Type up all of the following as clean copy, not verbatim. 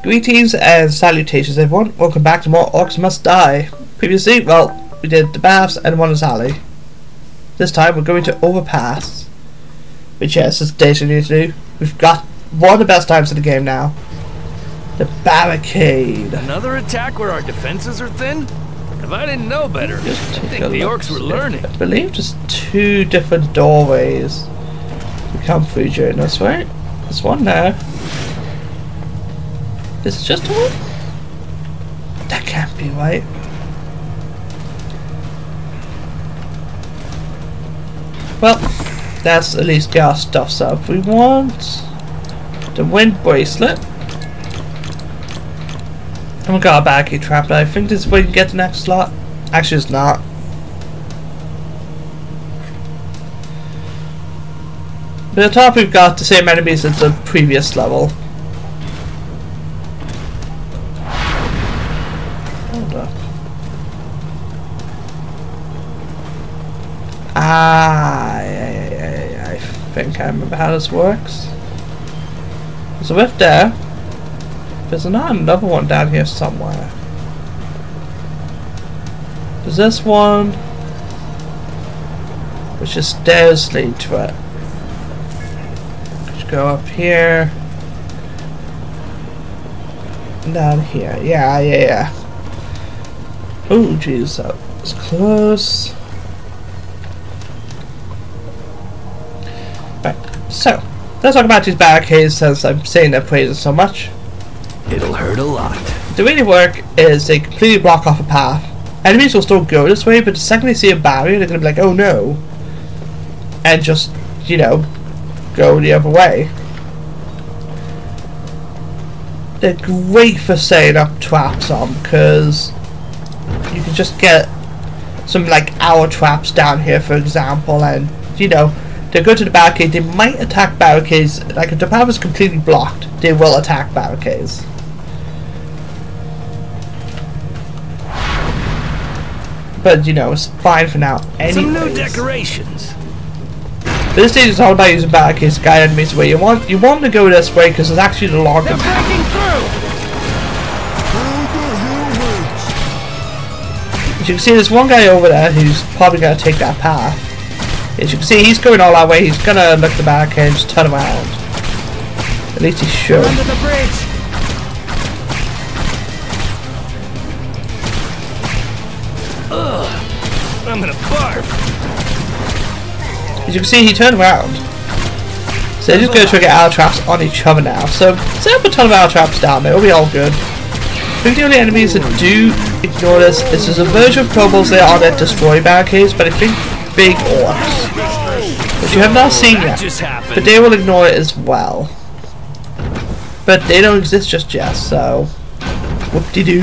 Greetings and salutations everyone, welcome back to more Orcs Must Die. Previously, well, we did the baths and Wonders Alley. This time we're going to Overpass. Which yes, is the station we need to do. We've got one of the best times in the game now. The barricade. Another attack where our defenses are thin? If I didn't know better, I think the orcs were learning. I believe there's two different doorways we come through during this, right? There's one there. Is it just one? That can't be right. Well, let's at least get our stuffs up. We want the wind bracelet. And we got a barricade trap, but I think this is where you can get the next slot. Actually, it's not. But at the top we've got the same enemies as the previous level. Hold up. I think I remember how this works. There's a rift there. There's another one down here somewhere. There's this one, which is stairs lead to it. Just go up here, down here. Yeah. Oh jeez, that was close. Right, so let's talk about these barricades since I'm saying their praises so much. It'll hurt a lot. The way they work is they completely block off a path. Enemies will still go this way, but the second they see a barrier, they're going to be like, oh no. And just, you know, go the other way. They're great for setting up traps on, because you can just get some, like, hour traps down here, for example, and, you know, they go to the barricade, they might attack barricades. Like, if the path is completely blocked, they will attack barricades. But, you know, it's fine for now. Anyways. Some new decorations. But this stage is all about using barricades to guide enemies away. You want to go this way because it's actually the longer path. They're breaking through. As you can see, there's one guy over there who's probably going to take that path. As you can see, he's going all that way. He's going to look at the barricade and just turn around. At least he should. Under the bridge. I'm gonna barf. As you can see, he turned around. So they're just going to trigger arrow traps on each other now. So set up a ton of arrow traps down there. It'll be all good. I think the only enemies that do ignore this is there's a version of kobolds there are that destroy barricades, but I think big orcs, which you have not seen yet. But they will ignore it as well. But they don't exist just yet, so whoop-de-doo.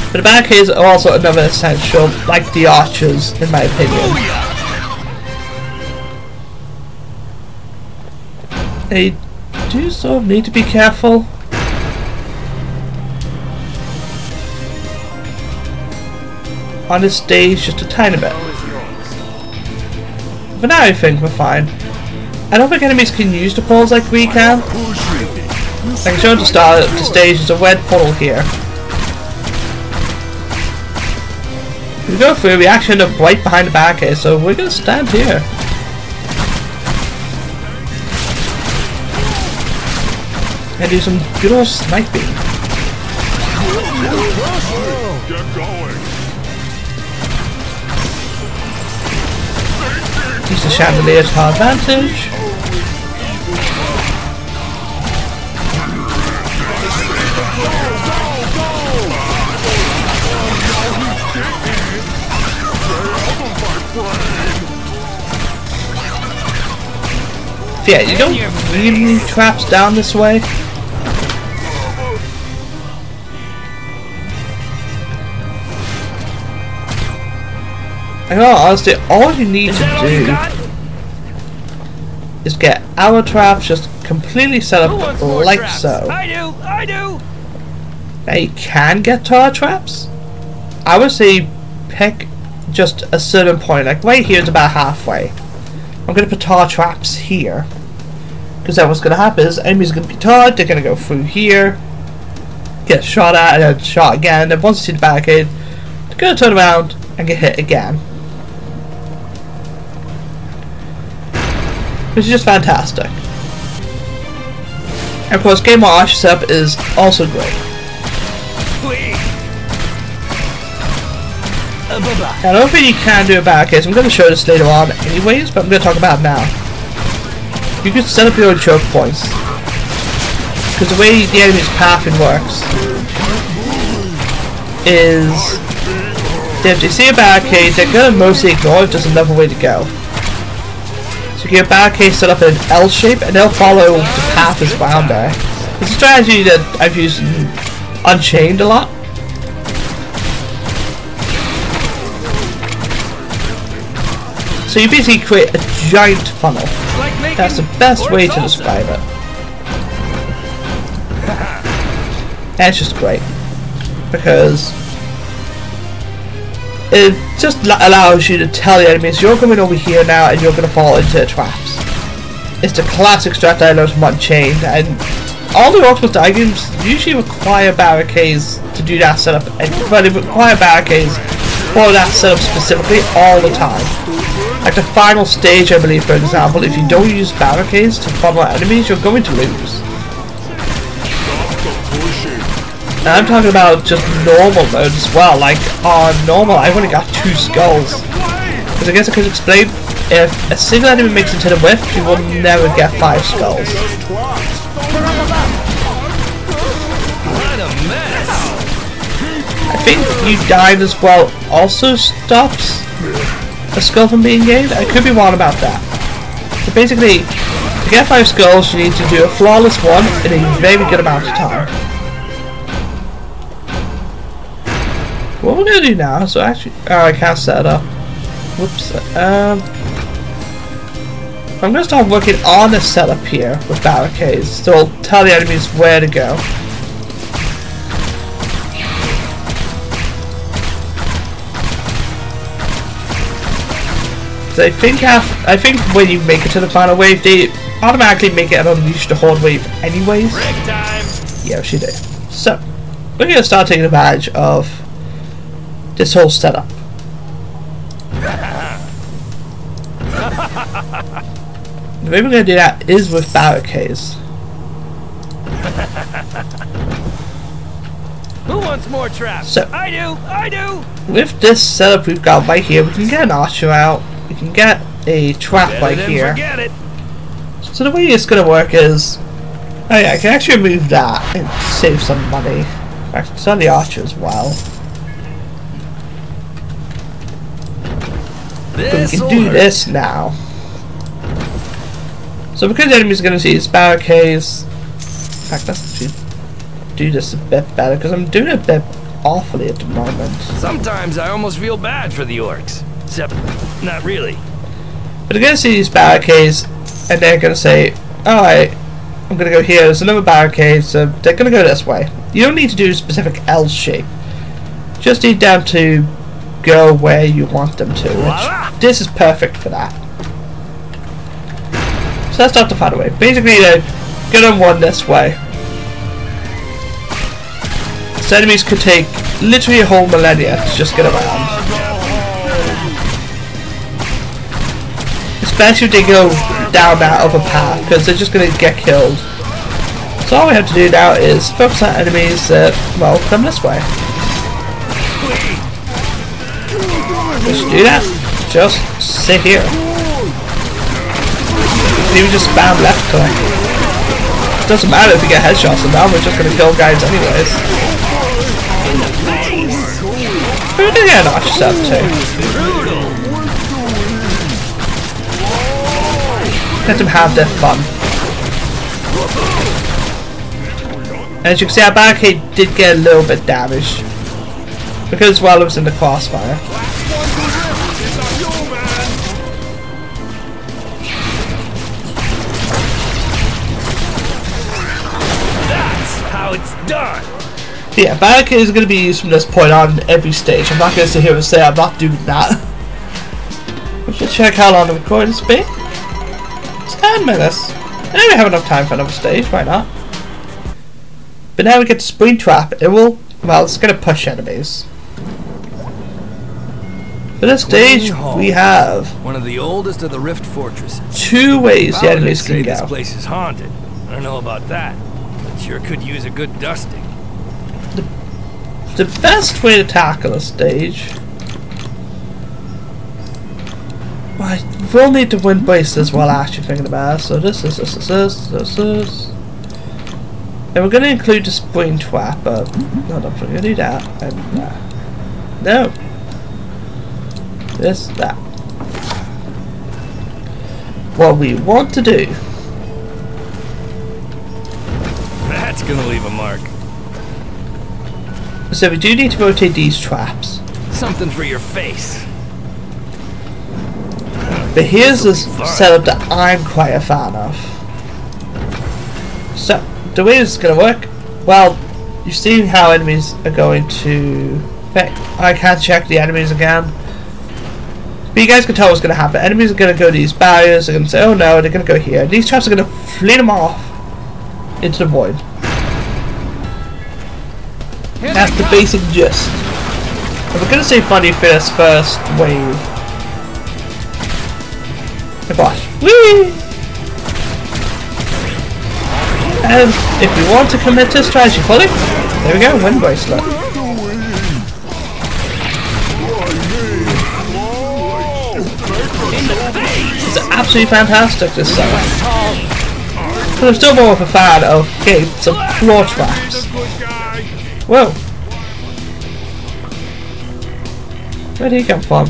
But the barricades are also another essential, like the archers, in my opinion. They do sort of need to be careful. On this stage, just a tiny bit. For now, I think we're fine. I don't think enemies can use the poles like we can. Like I showed at the start of the stage, there's a red pole here. We go through, we actually end up right behind the barricade, so we're gonna stand here. And do some good old sniping. Get going. Use the chandelier to our advantage. Yeah, you don't really need traps down this way. And honestly, all you need to do is get arrow traps just completely set up like so. I do! Now you can get tar traps. I would say pick just a certain point, like right here is about halfway. I'm going to put tar traps here. Because then what's going to happen is enemies are going to be tarred, they're going to go through here, get shot at, and then shot again, and then once they see the barricade, they're going to turn around and get hit again. Which is just fantastic. And of course, Game Arch setup is also great. Now, I don't think you can do a barricade, so I'm going to show this later on anyways, but I'm going to talk about it now. You can set up your own choke points. Because the way the enemy's pathing works is if they see a barricade, they're going to mostly ignore it, there's another way to go. So you get a barricade set up in an L shape and they'll follow the path that's around there. It's a strategy that I've used in Unchained a lot. So you basically create a giant funnel. That's the best way to describe it. And it's just great. Because it just allows you to tell the enemies you're coming over here now and you're going to fall into traps. It's the classic strat that I learned from Unchained, and all the Orcs Must Die games usually require barricades to do that setup, but they require barricades for that setup specifically all the time. Like the final stage, I believe, for example, if you don't use barricades to funnel enemies, you're going to lose. And I'm talking about just normal mode as well. Like on normal, I've only got 2 skulls. Because I guess I could explain, if a single enemy makes it to the whiff, you will never get 5 skulls. I think you dying as well also stops a skull from being gained. I could be wrong about that. So basically, to get 5 skulls, you need to do a flawless one in a very good amount of time. What we're gonna do now, so actually, I can't set it up. Whoops. I'm gonna start working on the setup here with barricades, so it'll tell the enemies where to go. So I think when you make it to the final wave, they automatically make it an Unleash the Horde wave anyways. Yeah, she did. So we're gonna start taking advantage of this whole setup. The way we're going to do that is with barricades. Who wants more traps? So, I do! With this setup we've got right here, we can get an archer out, we can get a trap right here. Forget it. So the way it's going to work is, oh yeah, I can actually remove that and save some money. I can sell the archer as well. But we can do this now. So because the enemy's going to see his barricades, in fact, let's actually do this a bit better because I'm doing it a bit awfully at the moment. Sometimes I almost feel bad for the orcs, except not really. But they're going to see these barricades and they're going to say, alright, I'm going to go here, there's another barricade, so they're going to go this way. You don't need to do a specific L shape. Just need them to go where you want them to, which this is perfect for that. So that's not the final way. Basically, they're gonna run this way. So enemies could take literally a whole millennia to just get around. Especially if they go down that other path, because they're just gonna get killed. So all we have to do now is focus on enemies that, well, come this way. Just do that. Just sit here. You just spam left click. It doesn't matter if you get headshots and now we're just gonna kill guys anyways. We're gonna get an archer set too. Let them have their fun. And as you can see, our barricade did get a little bit damaged. Because while it was in the crossfire. That's how it's done. But yeah, barricade is going to be used from this point on every stage. I'm not going to sit here and say I'm not doing that. Let's just check how long the recording's been. 10 minutes. And we have enough time for another stage, why not? But now we get to Springtrap. It will, well, it's going to push enemies. For this stage, we have one of the oldest of the Rift fortresses. 2 ways the enemies can go. This place is haunted. I don't know about that, but sure could use a good dusting. The best way to tackle a stage, I will need to win braces while actually thinking about it. So this. And we're going to include the spring trap, but no, I'm going to do that. And no. This, that. What we want to do. That's going to leave a mark. So we do need to rotate these traps. Something for your face. But here's the setup that I'm quite a fan of. So, the way this is going to work, well, you see how enemies are going to... I can't check the enemies again. But you guys can tell what's going to happen. Enemies are going to go to these barriers, they're going to say, oh no, they're going to go here. These traps are going to flee them off into the void. That's the basic gist. And we're going to save money for this first wave. Oh gosh. Whee! And if we want to commit to strategy fully, there we go, wind bracelet. It's absolutely fantastic this summer. But I'm still more of a fan of getting some floor traps. Whoa! Where did he come from?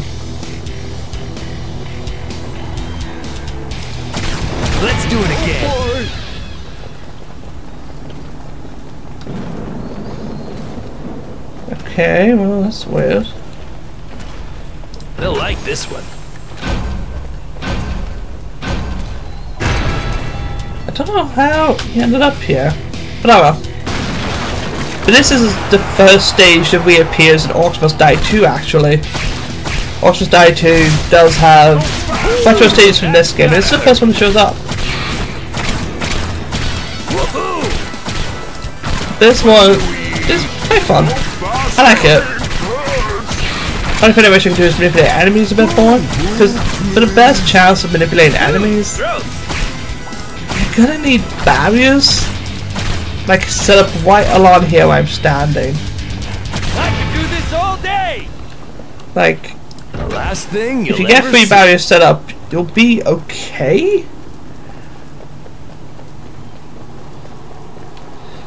Let's do it again. Okay, well that's weird. They'll like this one. I don't know how he ended up here, but oh well. But this is the first stage that reappears in Orcs Must Die 2 actually. Orcs Must Die 2 does have retro stages from this game, and it's the first one that shows up. This one is quite fun. I like it. Only thing I wish I could do is manipulate enemies a bit more, because for the best chance of manipulating enemies, you're gonna need barriers. Like set up right along here where I'm standing. I can do this all day. Like, the last thing if you get 3 barriers set up, you'll be okay.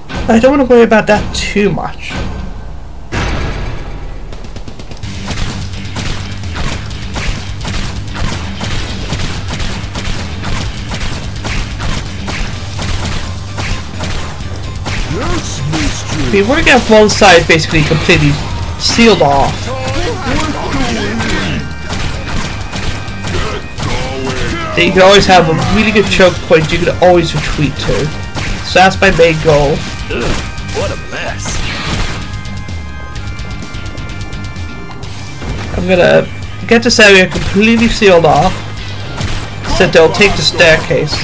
I don't want to worry about that too much. We're working on one side basically completely sealed off. Then you can always have a really good choke point you can always retreat to. So that's my main goal. Ugh, what a mess. I'm gonna get this area completely sealed off, so they'll take the staircase.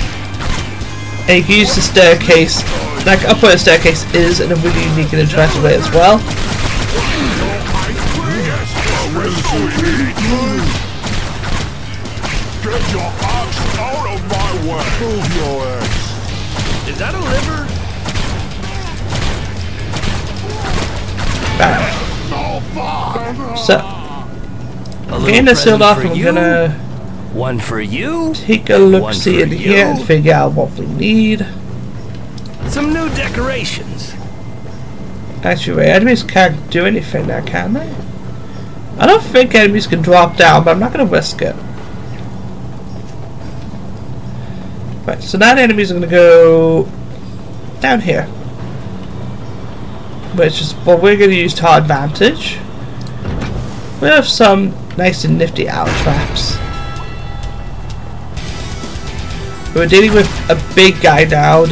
And you can use the staircase, like up where the staircase is, in a really unique and interesting way as well. Get your ox out of my way! Move your ass! Is that a liver? Right. So, getting this sealed off, and we're gonna one for you. Take a look-see in here and figure out what we need. Some new decorations. Actually, wait, enemies can't do anything now, can they? I don't think enemies can drop down, but I'm not going to risk it. Right, so now the enemies are going to go down here. Which is what we're going to use to our advantage. We have some nice and nifty out traps. We're dealing with a big guy now. I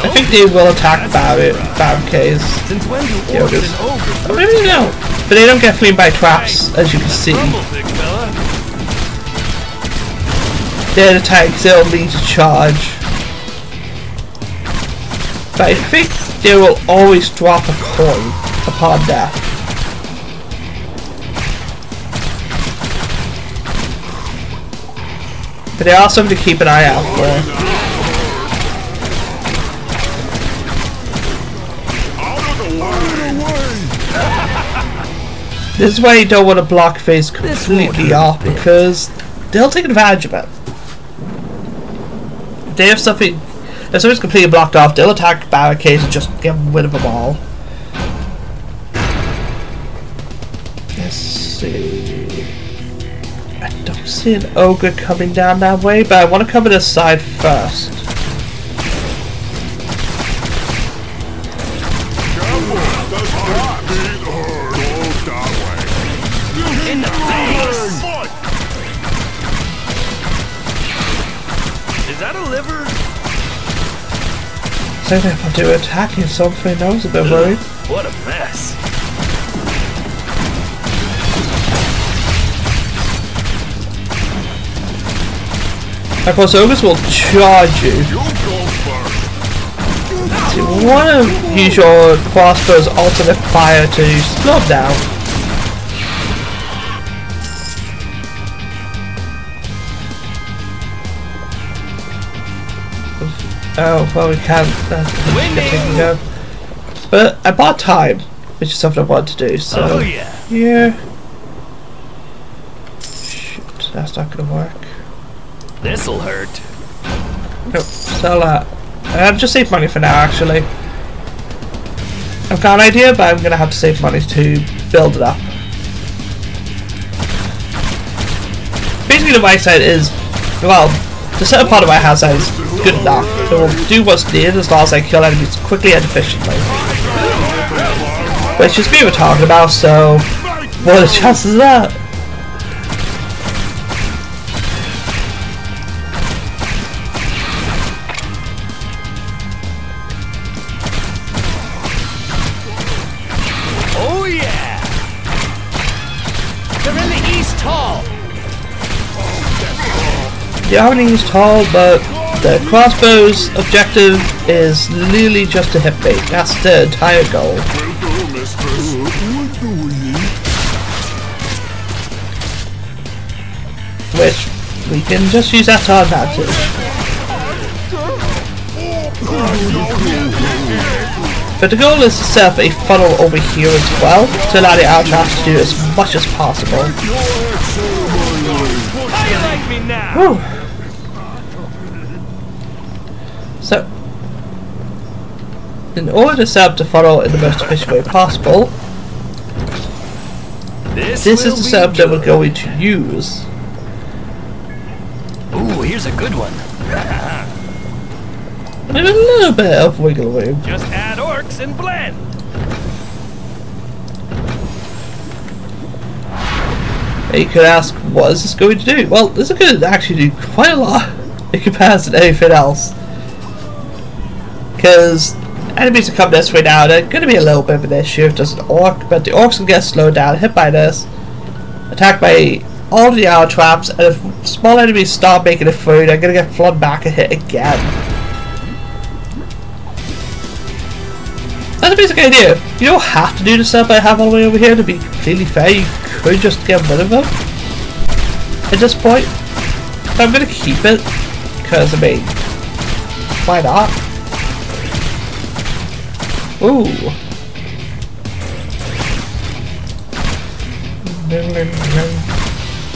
think they will attack barricades. Since when do Yeah, orcs and ogres work maybe no. But they don't get fleeing by traps, as you can see. Rumble, big fella. Their attacks, they'll lead to charge. But I think they will always drop a coin upon death. But they are something to keep an eye out for. This is why you don't want to block phase completely off, because they'll take advantage of it. If they have something, if something's completely blocked off, they'll attack barricades and just get rid of them all. Let's see. I don't see an ogre coming down that way, but I want to cover this side first. In the face! Is that a liver? So if I do attacking something, I was a bit worried. What a mess. Of course, ogres will charge you. So you want to use your crossbow's alternate fire to slow them down. Oh, well, we can't. Go. But I bought time, which is something I wanted to do, so. Oh, yeah. Yeah. Shoot, that's not gonna work. This'll hurt. Nope, sell that. I've just saved money for now, actually. I've got an idea, but I'm gonna have to save money to build it up. Basically, the my side is, well, the center part of my house is good enough. It will do what's needed as long as I kill enemies quickly and efficiently. But it's just me we're talking about, so what are the chances of that? Oh yeah! They're in the East Hall! The army is tall, but the crossbow's objective is literally just to hit bait. That's the entire goal. Which we can just use that to our advantage. But the goal is to set up a funnel over here as well to allow the outcasts to do as much as possible. How you like me now? Whew. So, in order to set up the funnel in the most efficient way possible, this is the setup that we're going to use. Ooh, here's a good one. With a little bit of wiggle room. Just add orcs and blend. And you could ask, what is this going to do? Well, this is going to actually do quite a lot in comparison to anything else. Because enemies that come this way now, they're going to be a little bit of an issue if there's an orc, but the orcs will get slowed down, hit by this, attacked by all of the arrow traps, and if small enemies start making it through, they're going to get flooded back and hit again. That's a basic idea. You don't have to do the setup I have all the way over here to be completely fair. You could just get rid of them at this point. But I'm going to keep it, because I mean, why not? Ooh.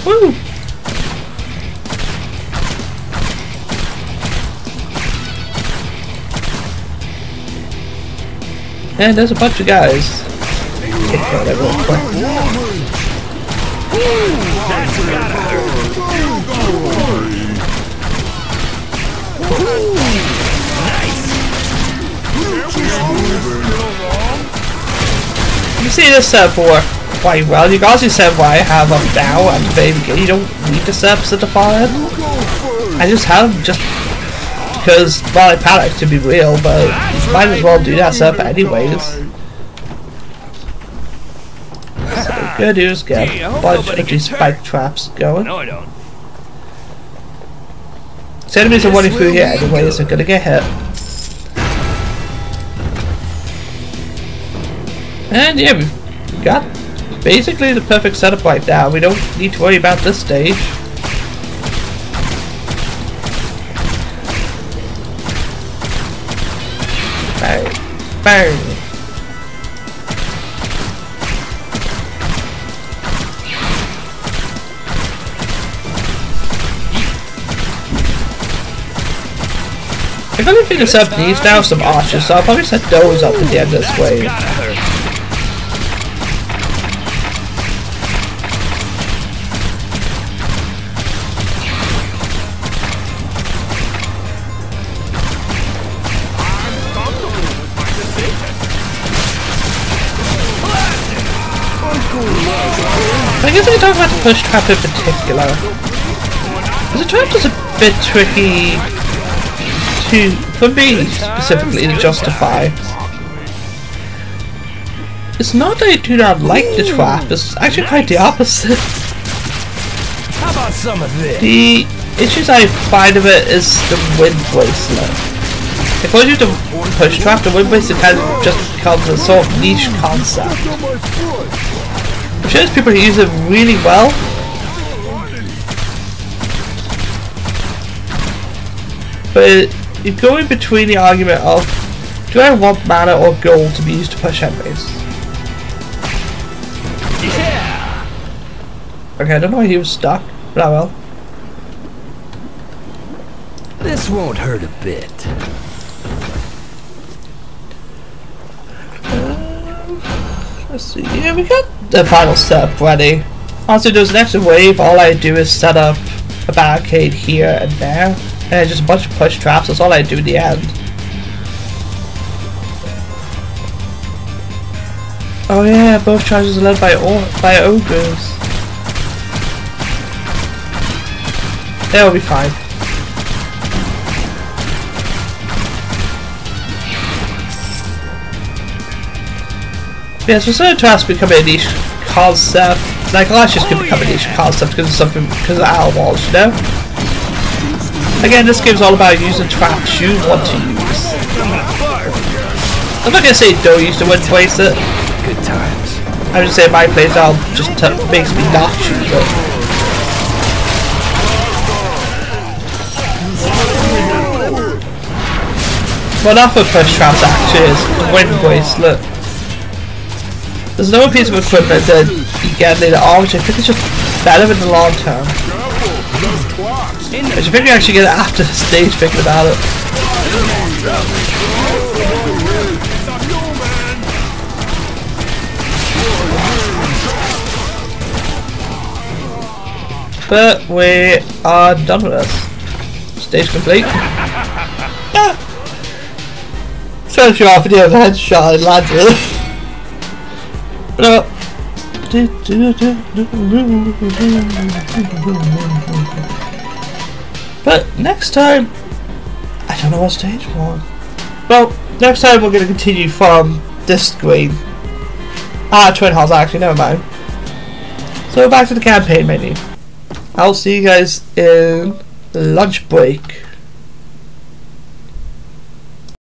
Woo! And there's a bunch of guys. Get that real quick. That's gotta hurt. You see this setup work quite well. You guys said what I have up now and baby, you don't need the setups at the far end. I just have them just because, well, I panicked to be real, but might as well do that setup anyways. So what we're gonna do is get a bunch of these spike traps going. No, I don't. So enemies are running through here anyways, they're gonna get hit. And yeah, we've got basically the perfect setup right now. We don't need to worry about this stage. Bang, bang. I kind of think the setup needs now some archers, so I'll probably set those up at the end of this wave. I guess we can talk about the push trap in particular. Because the trap is a bit tricky for me specifically to justify. It's not that I do not like the trap, it's actually quite the opposite. How about some of this? The issues I find of it is the wind bracelet. If I use the push trap, the wind bracelet kind of just becomes a sort of niche concept. I'm sure there's people who use it really well. But you go in between the argument of, do I want mana or gold to be used to push enemies? Yeah. Okay, I don't know why he was stuck, but oh well. This won't hurt a bit. Let's see, yeah, we got the final setup ready. Also, there's an extra wave, all I do is set up a barricade here and there, and just a bunch of push traps, that's all I do in the end. Oh yeah, both charges are led by ogres. They'll be fine. Yeah, so certain traps become a niche concept. Like lashes could become a niche concept because of something, because of owl walls, you know? Again, this game's all about using traps you want to use. I'm not gonna say don't use the wind bracelet. Good times. I'm just saying my playstyle just makes me not choose it. But enough of push traps actually is the wind bracelet. There's no piece of equipment that you get later on, which I think is just better in the long term. Which I think you actually get it after the stage thinking about it. But we are done with this. Stage complete. So show off video of the headshot and landed it. But next time, I don't know what stage we're on. Well, next time we're going to continue from this screen. Twin Halls actually, never mind. So back to the campaign menu. I'll see you guys in lunch break.